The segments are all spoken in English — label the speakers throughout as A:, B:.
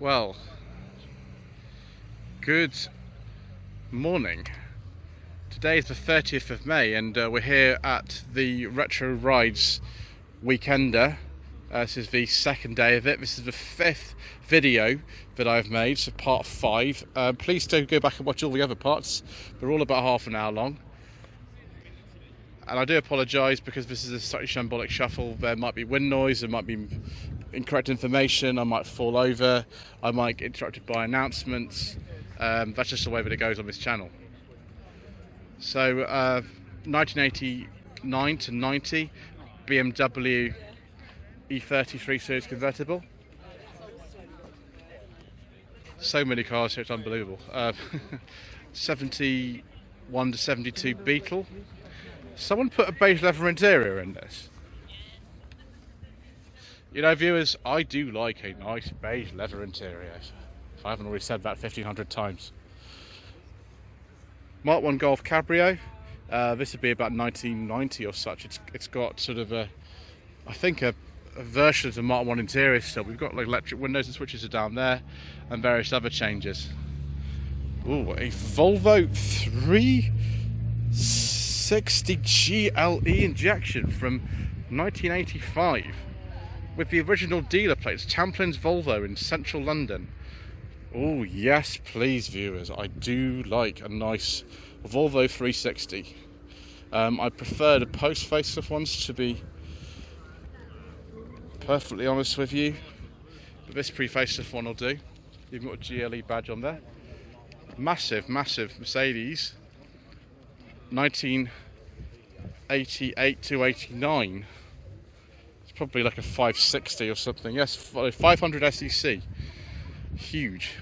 A: Well, good morning. Today is the 30th of May and we're here at the Retro Rides Weekender. This is the second day of it. This is the fifth video that I've made, so part 5. Please do go back and watch all the other parts. They're all about half an hour long. And I do apologise because this is a slightly shambolic shuffle. There might be wind noise, there might be incorrect information, I might fall over, I might get interrupted by announcements. That's just the way that it goes on this channel. So 1989 to 90 BMW E33 series convertible. So many cars here, it's unbelievable. 71 to 72 Beetle. Someone put a beige leather interior in this. You know, viewers, I do like a nice beige leather interior. If I haven't already said that 1,500 times. Mark 1 Golf Cabrio. This would be about 1990 or such. It's got sort of a, I think a version of the Mark 1 interior still. We've got like electric windows and switches are down there, and various other changes. Ooh, a Volvo 360 GLE injection from 1985 with the original dealer plates, Champlin's Volvo in central London. Oh yes, please viewers, I do like a nice Volvo 360. I prefer the post facelift ones, to be perfectly honest with you, but this pre-facelift one will do. You've got a GLE badge on there. Massive Mercedes 1988 to 89. It's probably like a 560 or something. Yes, 500 SEC. Huge.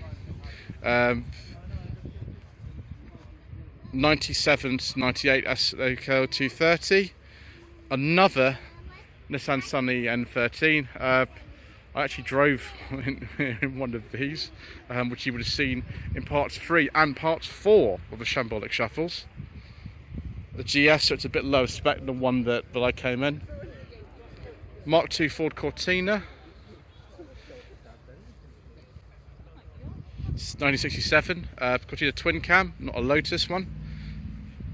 A: 97 to 98 SOCO 230. Another Nissan Sunny N13. I actually drove in one of these, which you would have seen in parts 3 and parts 4 of the Shambolic Shuffles. The GS, so it's a bit lower spec than the one that I came in. Mark II Ford Cortina. 1967, Cortina twin cam, not a Lotus one.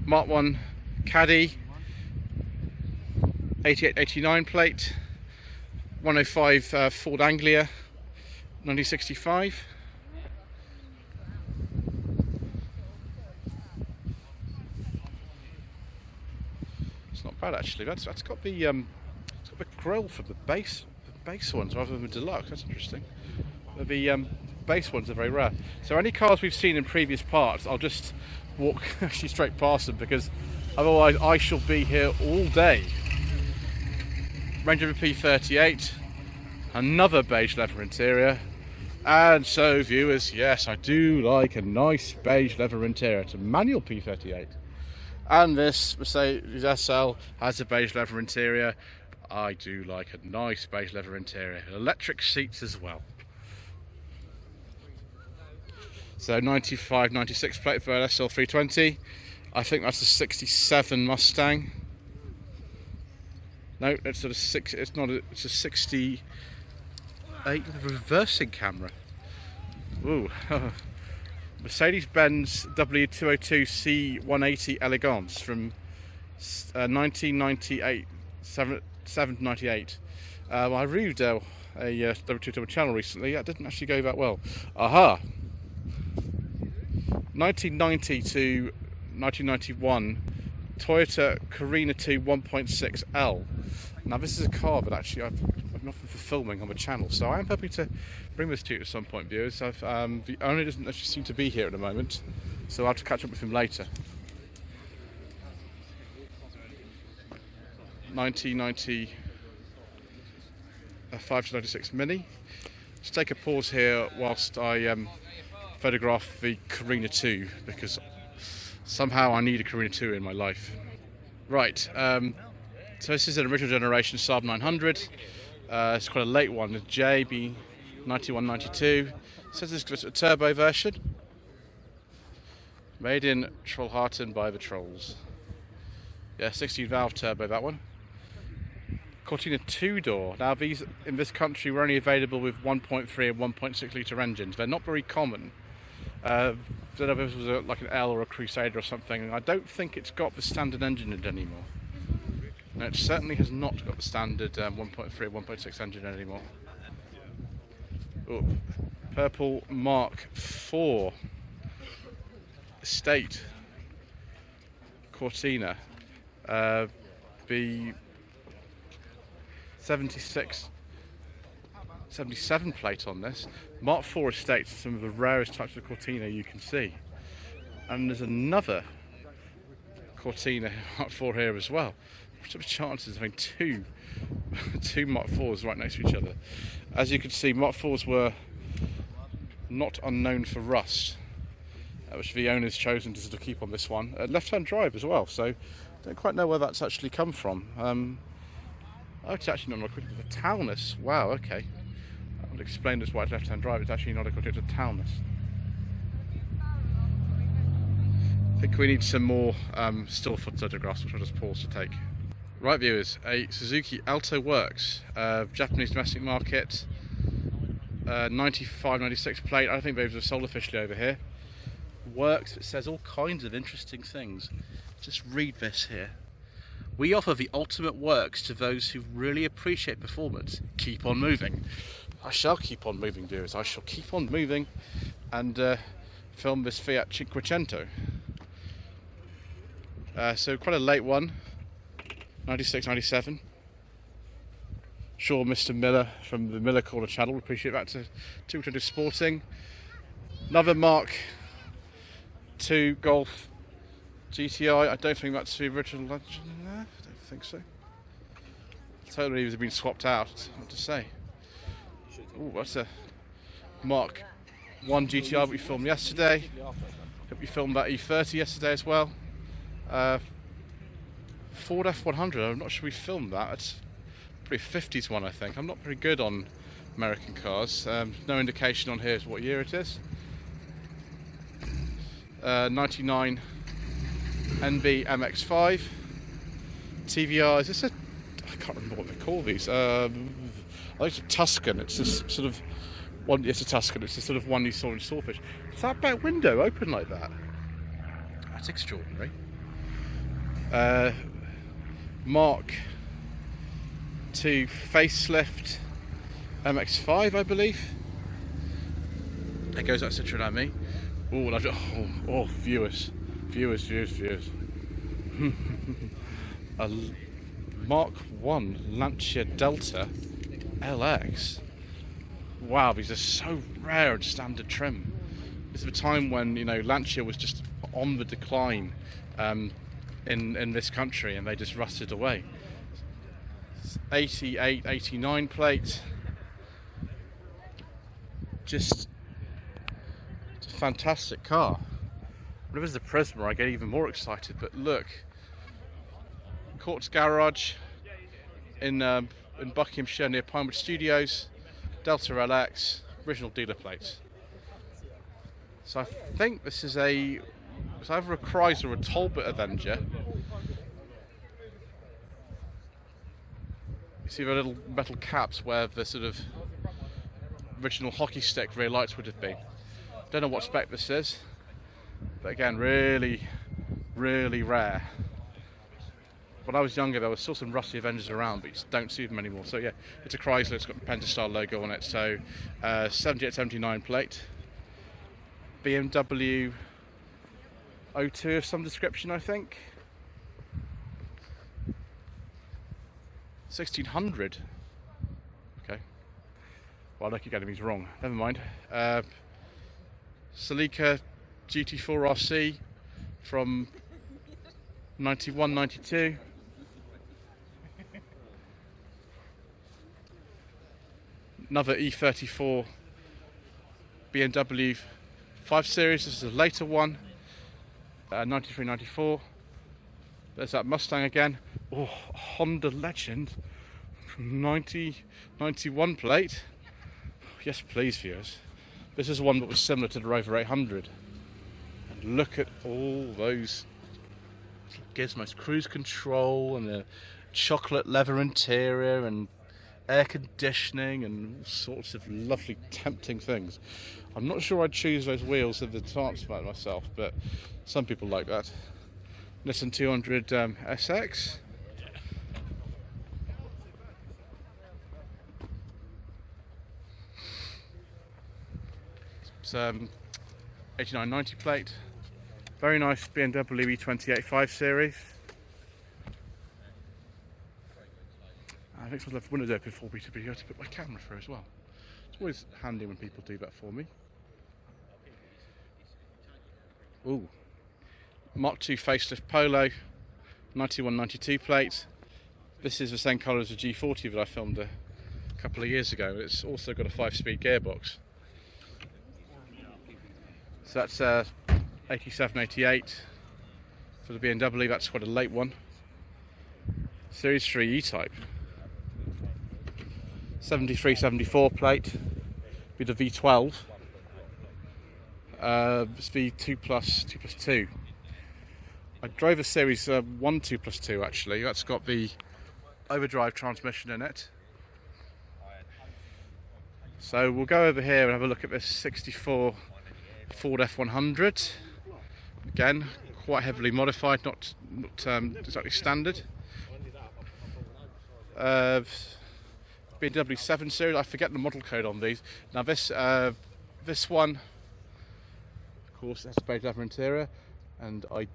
A: Mark 1 Kadett 88-89 plate. 105 Ford Anglia 1965. It's not bad actually. That's got the grille for the base ones rather than the deluxe. That's interesting. The base ones are very rare. So any cars we've seen in previous parts, I'll just walk actually straight past them because otherwise I shall be here all day. Range Rover P38, another beige leather interior, and so viewers, yes, I do like a nice beige leather interior. It's a manual P38, and this Mercedes SL has a beige leather interior. I do like a nice beige leather interior. Electric seats as well. So 95, 96 plate for an SL320. I think that's a 67 Mustang. No, it's a 68 with a reversing camera. Ooh. Mercedes-Benz W202 C180 Elegance from 1998, 7 to 98. I reviewed a W202 channel recently. That didn't actually go that well. Aha! 1990 to 1991 Toyota Cortina 2 1.6L. Now this is a car that actually I've been offered for filming on the channel, so I am happy to bring this to you at some point, viewers. The owner doesn't actually seem to be here at the moment, so I'll have to catch up with him later. 1995 to 96 Mini. Let's take a pause here whilst I photograph the Cortina 2 because somehow I need a Cortina 2 in my life. Right, so this is an original generation Saab 900. It's quite a late one, the JB 9192. It says it's got a turbo version. Made in Trollhättan by the Trolls. Yeah, 16 valve turbo, that one. Cortina 2-door. Now these in this country were only available with 1.3 and 1.6 litre engines. They're not very common. I don't know if this was like an L or a Crusader or something. I don't think it's got the standard engine in it anymore. No, it certainly has not got the standard 1.3 or 1.6 engine in it anymore. Ooh, purple Mark IV Estate Cortina. The 77 plate on this. Mark IV Estates are some of the rarest types of Cortina you can see. And there's another Cortina Mark IV here as well. What are the chances of having two Mark IVs right next to each other? As you can see, Mark IVs were not unknown for rust, which the owner's chosen to sort of keep on this one. Left-hand drive as well, so I don't quite know where that's actually come from. Oh, it's actually not equipped with a tailness. Wow, okay. I would explain this why it's left-hand drive. It's actually not equipped with a tailness. I think we need some more still photographs, which I'll just pause to take. Right, viewers, a Suzuki Alto Works, Japanese domestic market, 95, 96 plate. I don't think they've sold officially over here. Works, it says all kinds of interesting things. Just read this here. We offer the ultimate works to those who really appreciate performance. Keep on moving. I shall keep on moving, viewers. I shall keep on moving and film this Fiat Cinquecento. So quite a late one, 96, 97. Sure, Mr. Miller from the Miller Corner channel, appreciate that. To 220 Sporting. Another Mark II Golf GTI. I don't think that's the original Lancia. No, I don't think so. Totally has been swapped out. It's hard to say. Oh, that's a Mark I GTI we filmed yesterday. Hope we filmed that E30 yesterday as well. Ford F100. I'm not sure we filmed that. It's pretty 50s one, I think. I'm not very good on American cars. No indication on here as what year it is. 99 NB MX5 TVR. Is this a? I can't remember what they call these. I think it's a Tuscan. It's this sort of one. It's a Tuscan. It's the sort of one you saw in Sawfish. Is that back window open like that? That's extraordinary. Mark II facelift MX5, I believe. There goes that Citroen at me. Oh, viewers. A Mark I Lancia Delta LX. Wow, these are so rare and standard trim. This is a time when, you know, Lancia was just on the decline in this country, and they just rusted away. 88, 89 plate. Just it's a fantastic car. When it was the Prisma, I get even more excited. But look, Courts Garage in Buckinghamshire near Pinewood Studios, Delta LX, original dealer plates. So I think this is it's either a Chrysler or a Talbot Avenger. You see the little metal caps where the sort of original hockey stick rear lights would have been. Don't know what spec this is, but again, really, really rare. When I was younger, there was still some rusty Avengers around, but you just don't see them anymore. So yeah, it's a Chrysler. It's got the Pentastar logo on it. So 78, 79 plate. BMW 02 of some description, I think. 1600. Okay. Well, I keep getting these wrong. Never mind. Celica GT4 RC from 91, 92. Another E34 BMW 5 Series. This is a later one. 93, 94. There's that Mustang again. Oh, Honda Legend from 90, 91 plate. Yes, please, viewers. This is one that was similar to the Rover 800. And look at all those gizmos, cruise control and the chocolate leather interior and air conditioning and all sorts of lovely tempting things. I'm not sure I'd choose those wheels of the transport myself, but some people like that. Nissan 200 SX. It's 8990 plate. Very nice BMW E28 5 Series. I think I've left the window open for me to be able to put my camera through as well. It's always handy when people do that for me. Ooh. Mark II facelift Polo, 9192 plate. This is the same colour as the G40 that I filmed a couple of years ago. It's also got a 5-speed gearbox. So that's 87, 88 for the BMW. That's quite a late one. Series 3 E-Type. 73, 74 plate with a V12. It's V2 plus 2 plus 2. I drove a Series 1 2 plus 2 actually. That's got the overdrive transmission in it. So we'll go over here and have a look at this 64 Ford F100. Again, quite heavily modified, not exactly standard. BMW 7 Series, I forget the model code on these. Now this one, of course, has a beige leather interior, and I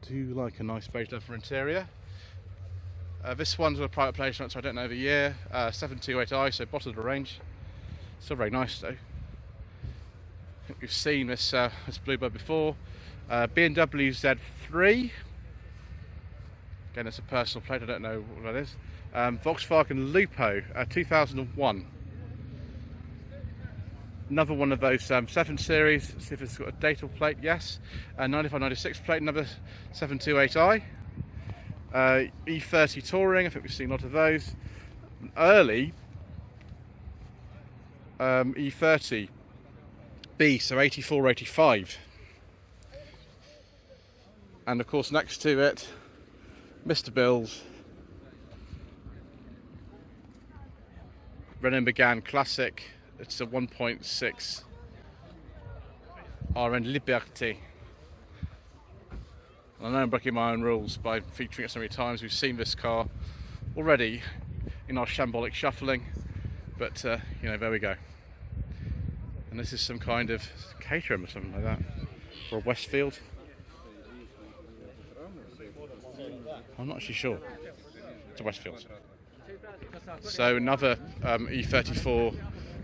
A: do like a nice beige leather interior. This one's on a private plate, so I don't know the year. 728i, so bottom of the range. Still very nice though. I think we've seen this Bluebird before. BMW Z3. Again, it's a personal plate, I don't know what that is. Volkswagen Lupo, 2001. Another one of those 7 Series. Let's see if it's got a date or plate. Yes. 9596 plate, another 728i. E30 Touring, I think we've seen a lot of those. Early E30 B, so 84, 85. And of course next to it, Mr. Bill's Renault Megane Classic. It's a 1.6 RN Liberté. I know I'm breaking my own rules by featuring it so many times. We've seen this car already in our shambolic shuffling, but you know, there we go. And this is some kind of Caterham or something like that, or a Westfield. I'm not actually sure. It's a Westfield. So another E34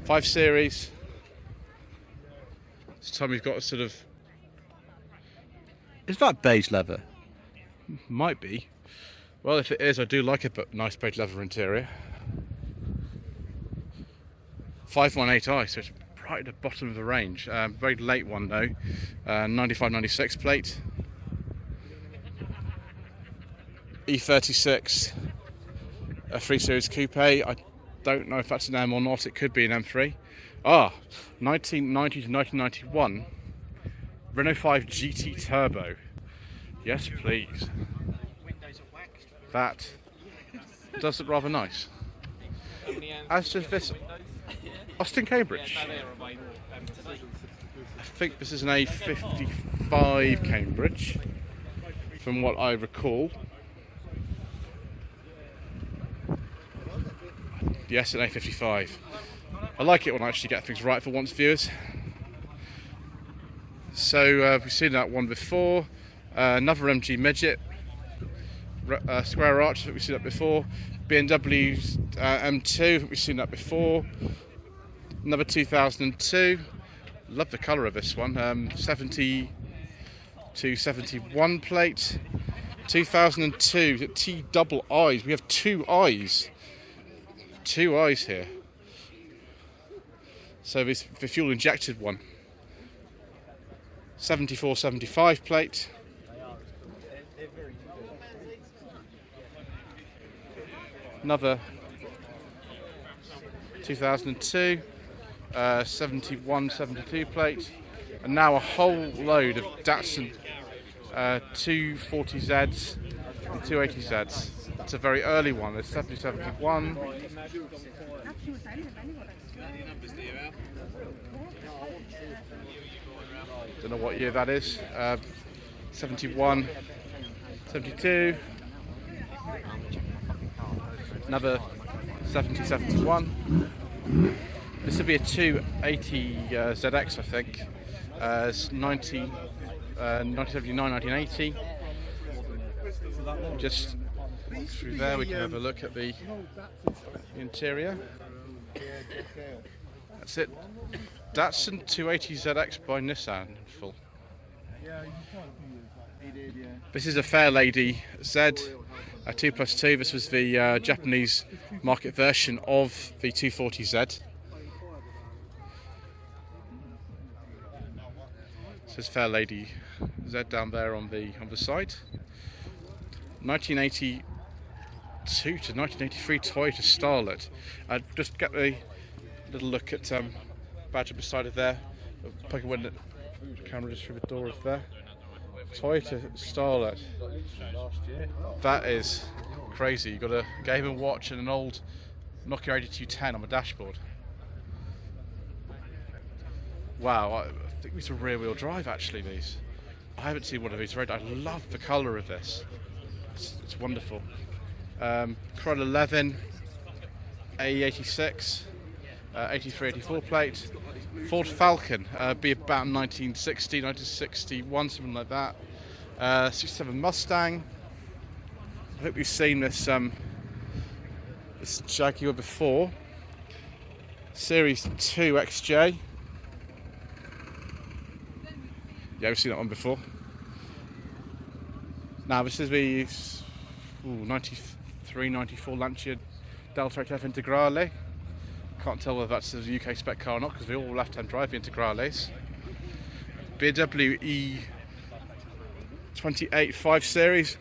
A: 5 Series. This time we've got a sort of... Is that beige leather? Might be. Well, if it is, I do like a nice beige leather interior. 518i, so it's right at the bottom of the range. Very late one though. 9596 plate. E36, a 3 Series Coupe. I don't know if that's an M or not. It could be an M3. 1990 to 1991 Renault 5 GT Turbo. Yes, please. That does look rather nice. As does this Austin Cambridge. I think this is an A55 Cambridge, from what I recall. Yes, an A55. I like it when I actually get things right for once, viewers. So we've seen that one before. Another MG Midget, square arch, I think we've seen that before. BMW M2, I think we've seen that before. Another 2002. Love the colour of this one. 70 to 71 plate. 2002 T double I's. We have two I's. Two eyes here. So this the fuel injected one. 74, 75 plate. Another 2002 71, 72 plate. And now a whole load of Datsun 240Zs and 280Zs. That's a very early one. It's 71. Don't know what year that is. 71, 72. Another 70, 71. This would be a 280 ZX, I think. It's 1979, 1980. Just through there we can have a look at the interior. That's it. Datsun 280 ZX by Nissan in full. This is a Fairlady Z, a 2+2. This was the Japanese market version of the 240Z. Says Fairlady Z down there on the side. 1982 to 1983 Toyota Starlet. Just get a little look at badge beside it there. Poking the camera just through the door of there. Toyota Starlet. That is crazy. You've got a Game & Watch and an old Nokia 8210 on the dashboard. Wow, I think these are rear-wheel drive actually, these. I haven't seen one of these. I love the colour of this. It's wonderful. Chrysler 11, AE86, 83, 84 plate. Ford Falcon, be about 1960, 1961, something like that. 67 Mustang. I hope you've seen this this Jaguar before. Series 2 XJ. Yeah, we've seen that one before. Now this is the 93, 94 Lancia Delta LX Integrale. Can't tell whether that's a UK spec car or not because they're all left-hand drive the Integrales. BMW E28 5 Series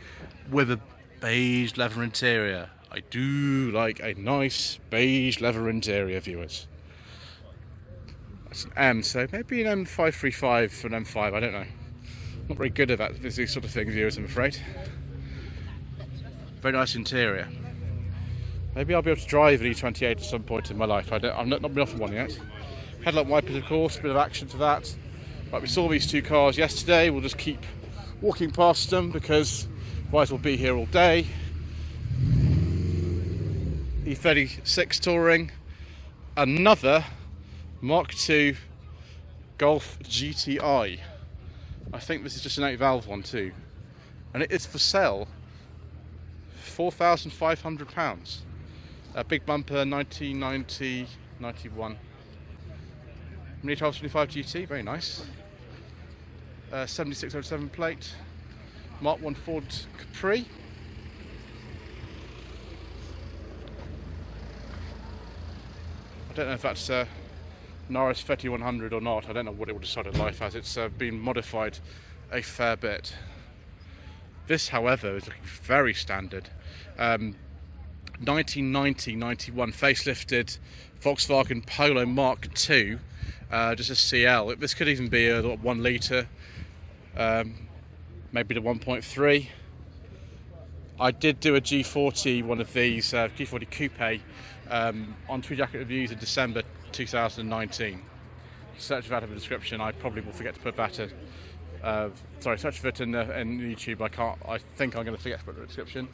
A: with a beige leather interior. I do like a nice beige leather interior, viewers. That's an M, so maybe an M535 for an M5, I don't know. Not very good at that, these sort of things, viewers, I'm afraid. Very nice interior. Maybe I'll be able to drive an E28 at some point in my life. I've not been offered one yet. Headlight wipers, of course, a bit of action to that. But we saw these two cars yesterday. We'll just keep walking past them because otherwise we'll be here all day. E36 Touring. Another Mark II Golf GTI. I think this is just an 8-valve one too. And it is for sale. £4,500. A big bumper, 1990, 91. Mini 1225 GT, very nice. 7607 plate. Mark 1 Ford Capri. I don't know if that's an RS 3100 or not. I don't know what it will decide in life as. It's been modified a fair bit. This, however, is looking very standard. 1990-91 facelifted Volkswagen Polo Mark II, just a CL. This could even be a 1 litre, maybe the 1.3. I did do a G40, one of these, G40 Coupe, on True Jacket Reviews in December 2019. Search for that in the description. I probably will forget to put that in. Search for it in YouTube. I think I'm going to forget to put it in the description.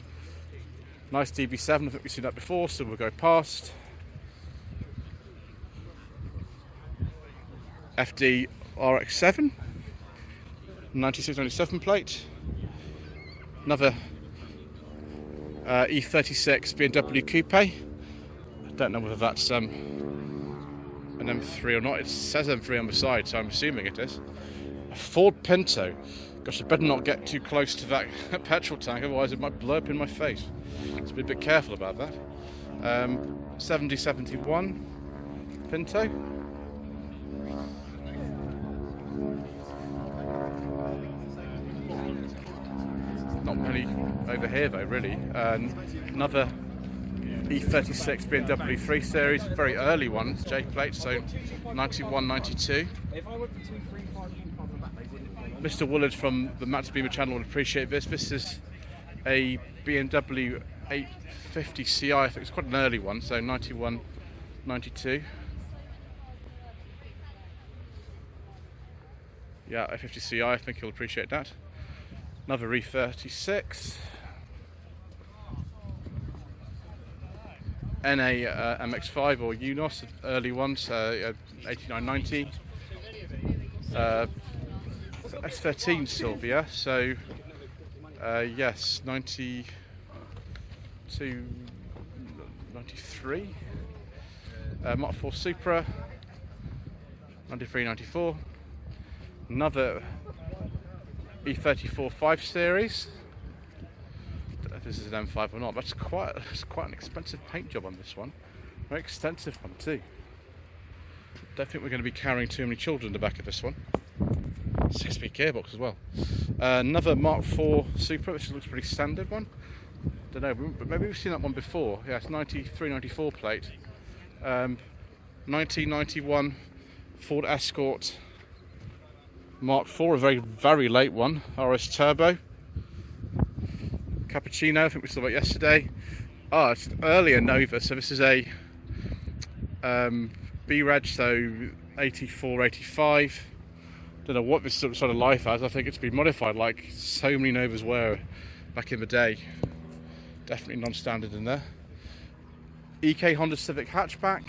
A: Nice DB7, I think we've seen that before, so we'll go past. FD Rx4, 96-97 plate. Another E36 BMW Coupe. I don't know whether that's an M3 or not. It says M3 on the side, so I'm assuming it is. A Ford Pinto. Gosh, I better not get too close to that petrol tank, otherwise it might blow up in my face. So be a bit careful about that. 7071 Pinto. Not many over here though, really. Another E36 BMW 3 Series, very early one, J plate, so 91, 92. Mr. Woolard from the Matt Beamer channel would appreciate this. This is a BMW 850 Ci, I think it's quite an early one, so 91, 92. Yeah, 850 Ci, I think you'll appreciate that. Another E36. NA MX5 or UNOS, early ones, 89, 90. S13 Sylvia, so yes, 92, 93. Mark 4 Supra, 93, 94. Another E34 5 Series. I don't know if this is an M5 or not, but it's quite an expensive paint job on this one. Very extensive one too. Don't think we're going to be carrying too many children in the back of this one. 6-speed gearbox as well. Another Mark 4 Supra, which looks pretty standard one. Don't know, but maybe we've seen that one before. Yeah, it's 93, 94 plate. 1991 Ford Escort Mark 4, a very late one. RS Turbo. Cappuccino, I think we saw that yesterday. Oh, it's an earlier Nova, so this is a B-Reg, so 84, 85. Don't know what this sort of life has. I think it's been modified like so many Novas were back in the day. Definitely non-standard in there. EK Honda Civic hatchback.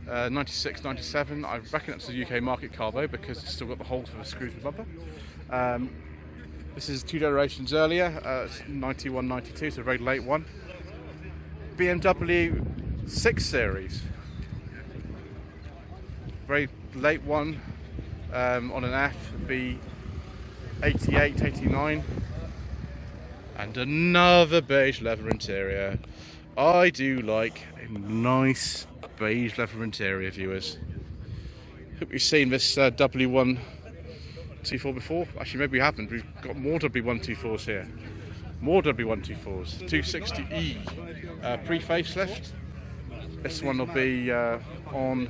A: Uh, 96, 97. I reckon it's a UK market car though, because it's still got the holes for the screws and bumper. This is 2 generations earlier. It's 91, 92, so a very late one. BMW 6 Series. Very late one, on an F, be 88, 89. And another beige leather interior. I do like a nice beige leather interior, viewers. Hope you've seen this W124 before. Actually, maybe we haven't. We've got more W124s here. More W124s. 260E pre-facelift. This one will be on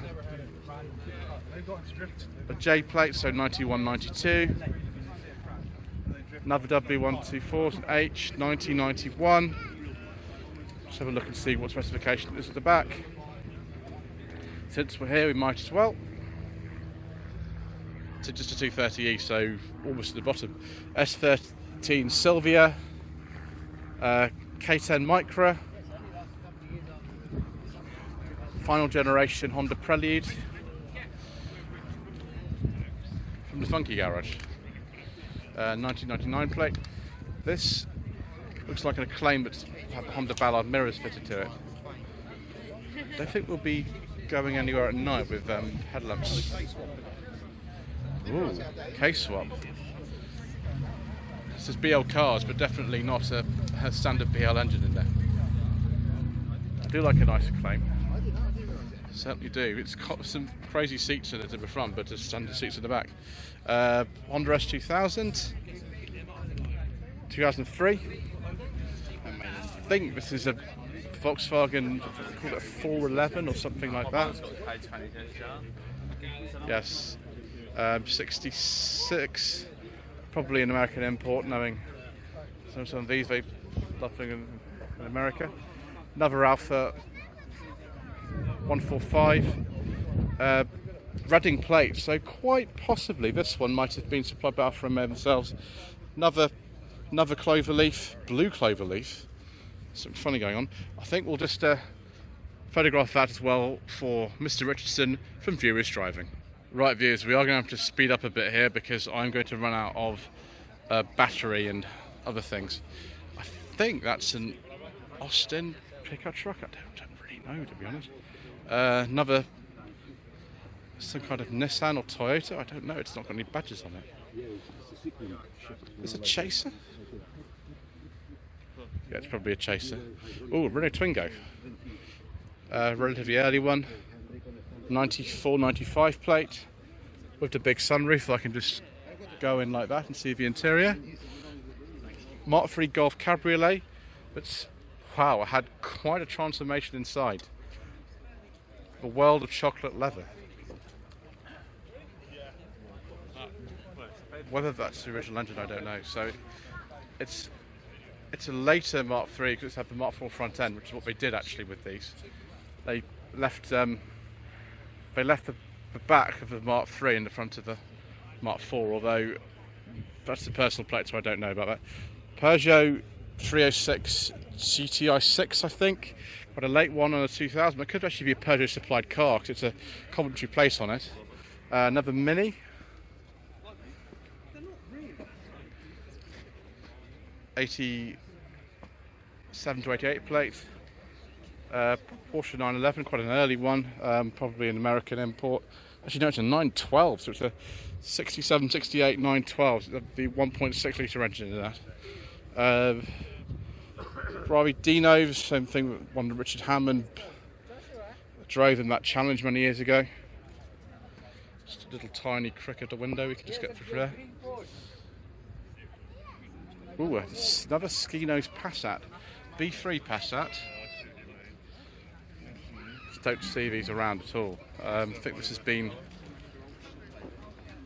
A: a J plate, so 91, 92. Another W124, an H, 1991. Let's have a look and see what specification is at the back. Since we're here, we might as well. It's just a 230E, so almost at the bottom. S13 Sylvia, K10 Micra, final generation Honda Prelude from the Funky Garage, 1999 plate. This looks like an Acclaim, but have Honda Ballard mirrors fitted to it. Don't think we'll be going anywhere at night with headlamps. Ooh, case swap. This is BL cars, but definitely not a standard BL engine in there. I do like a nice Acclaim. Certainly do. It's got some crazy seats in it at the front, but there's standard seats in the back. Honda S2000, 2003. I think this is a Volkswagen, call it a 411 or something like that. Yes. 66, probably an American import, knowing some of these they love them in America. Another Alpha 145, Reading plate, so quite possibly this one might have been supplied by Alfa Romeo themselves. Another cloverleaf, blue cloverleaf. Something funny going on. I think we'll just photograph that as well for Mr. Richardson from Viewers Driving. Right, viewers, we are going to have to speed up a bit here because I'm going to run out of battery and other things. I think that's an Austin pickup truck. I don't really know, to be honest. Another, some kind of Nissan or Toyota. I don't know. It's not got any badges on it. Is it a Chaser? Yeah, it's probably a Chaser. Oh, Renault Twingo. Relatively early one. 94, 95 plate with the big sunroof. I can just go in like that and see the interior. Mark III Golf Cabriolet. But wow, it had quite a transformation inside. A world of chocolate leather. Whether that's the original engine, I don't know. So it's a later Mark III because it's had the Mark IV front end, which is what they did actually with these. They left the back of the Mark III in the front of the Mark IV, although that's the personal plate, so I don't know about that. Peugeot 306 GTi 6, I think, but a late one on a 2000. It could actually be a Peugeot supplied car because it's a commentary plate on it. Another Mini. 87 to 88 plate. Porsche 911, quite an early one, probably an American import. Actually, no, it's a 912, so it's a 67, 68, 912. The 1.6 litre engine in that. Ferrari Dinos, same thing. One that Richard Hammond drove in that challenge many years ago. Just a little tiny crick at the window. We can just get through there. Ooh, another ski-nose Passat, B3 Passat. Just don't see these around at all. I think this has been,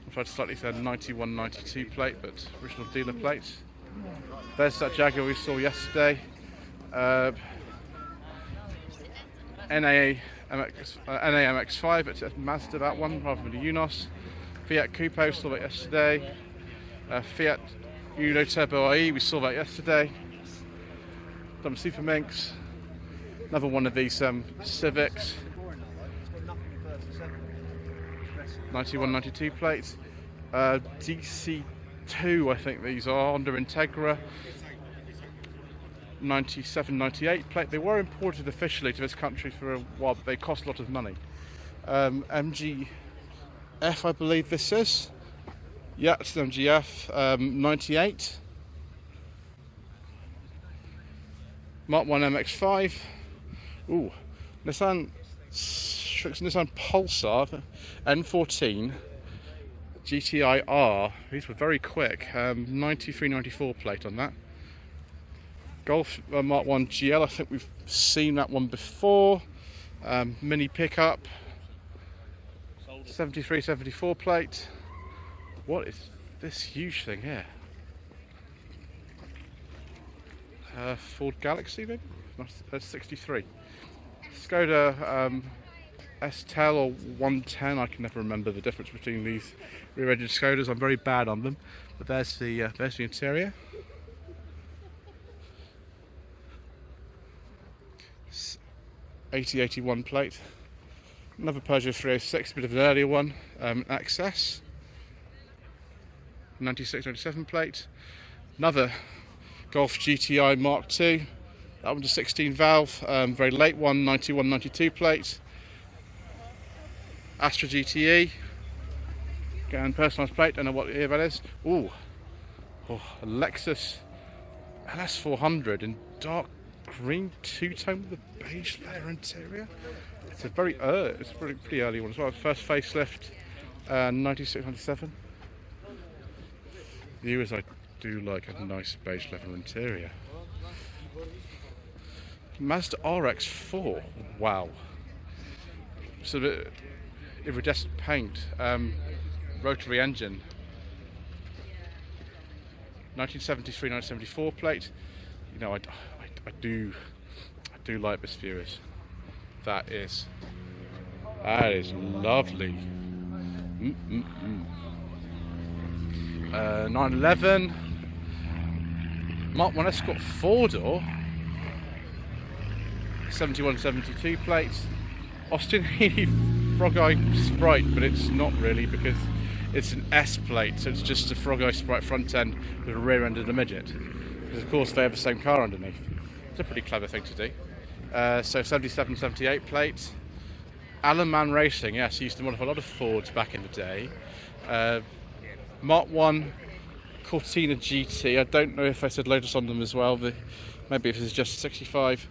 A: I've tried to slightly say 91, 92 plate, but original dealer plates. There's that Jaguar we saw yesterday. NA MX-5, it's a Mazda, that one, rather than a Unos. Fiat Coupe, saw that yesterday. Fiat Uno Turbo IE, we saw that yesterday. Some Super Minx. Another one of these Civics. 91, 92 plates. DC2, I think these are, Honda Integra. 97, 98 plate. They were imported officially to this country for a while, but they cost a lot of money. MGF, I believe this is. Yeah, it's an MGF, 98. Mark 1 MX-5. Ooh, Nissan Pulsar N14 GTI R. These were very quick. 93, 94 plate on that. Golf Mark 1 GL, I think we've seen that one before. Mini pickup. 73, 74 plate. What is this huge thing here? Ford Galaxy, maybe? That's 63. Skoda S-Tel or 110. I can never remember the difference between these rear-engine Skodas. I'm very bad on them. But there's the interior. '80-81 plate. Another Peugeot 306, a bit of an earlier one. Access. 96-97 plate. Another Golf GTI Mark II. That one's a 16 valve, very late one, 91-92 plate. Astra GTE. Again, personalised plate, don't know what year that is. Ooh, a Lexus LS400 in dark green two-tone with a beige leather interior. It's a very it's a pretty early one as well. First facelift, 96-97. The viewers, I do like a nice beige leather interior. Mazda Rx4, wow. So the iridescent paint, rotary engine. 1973-1974 plate. You know, I do like this, viewers. That is lovely. 911 Mark 1 Escort 4-door. 71-72 plates. Austin Healey Frog Eye Sprite, but it's not really because it's an S plate, so it's just a Frog Eye Sprite front end with a rear end of the midget. Because of course they have the same car underneath. It's a pretty clever thing to do. So 77-78 plate. Alan Man Racing, yes, he used to modify a lot of Fords back in the day. Mark 1 Cortina GT. I don't know if I said Lotus on them as well. Maybe if this is just 65.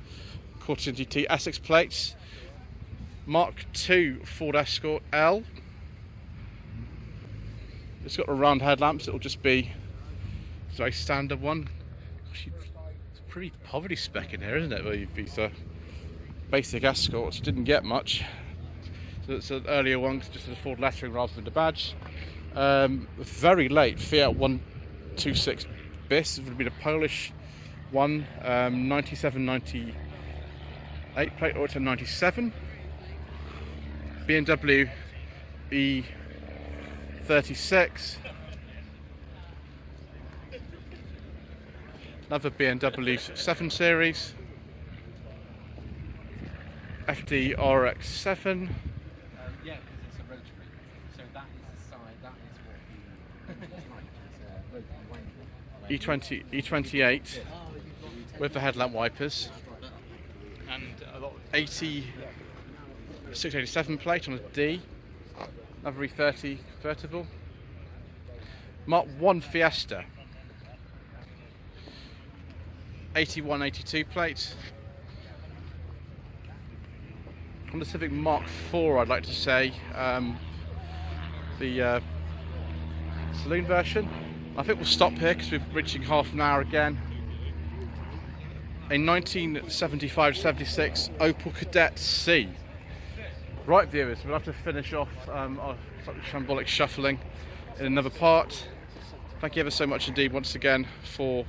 A: Cortina GT Essex plates. Mark II Ford Escort L. It's got a round headlamps. It'll just be a very standard one. Gosh, it's a pretty poverty spec in here, isn't it? These basic Escorts didn't get much. So it's an earlier one, just a Ford lettering rather than the badge. Very late Fiat 126 bis. It would have been a Polish one, 97, 98 plate, or it's a 97. BMW E36. Another BMW 7 Series. FD Rx4.
B: Yeah, because it's a rotary. So that is the side, that is what the
A: E28 with the headlamp wipers. And a lot 687 plate on a D. Another E30 convertible. Mark 1 Fiesta. 81, 82 plate. Honda Civic Mark 4, I'd like to say, the saloon version. I think we'll stop here because we're reaching half an hour again. A 1975-76 Opel Kadett C. Right, viewers, we'll have to finish off our slightly shambolic shuffling in another part. Thank you ever so much indeed once again for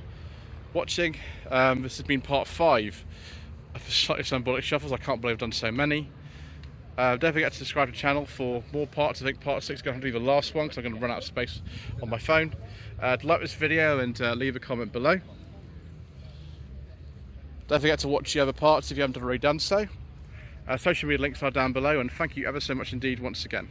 A: watching. This has been part 5 of the Slightly Shambolic Shuffles. I can't believe I've done so many. Don't forget to subscribe to the channel for more parts. I think part 6 is going to be the last one because I'm going to run out of space on my phone. Like this video and leave a comment below. Don't forget to watch the other parts if you haven't already done so. Social media links are down below, and thank you ever so much indeed once again.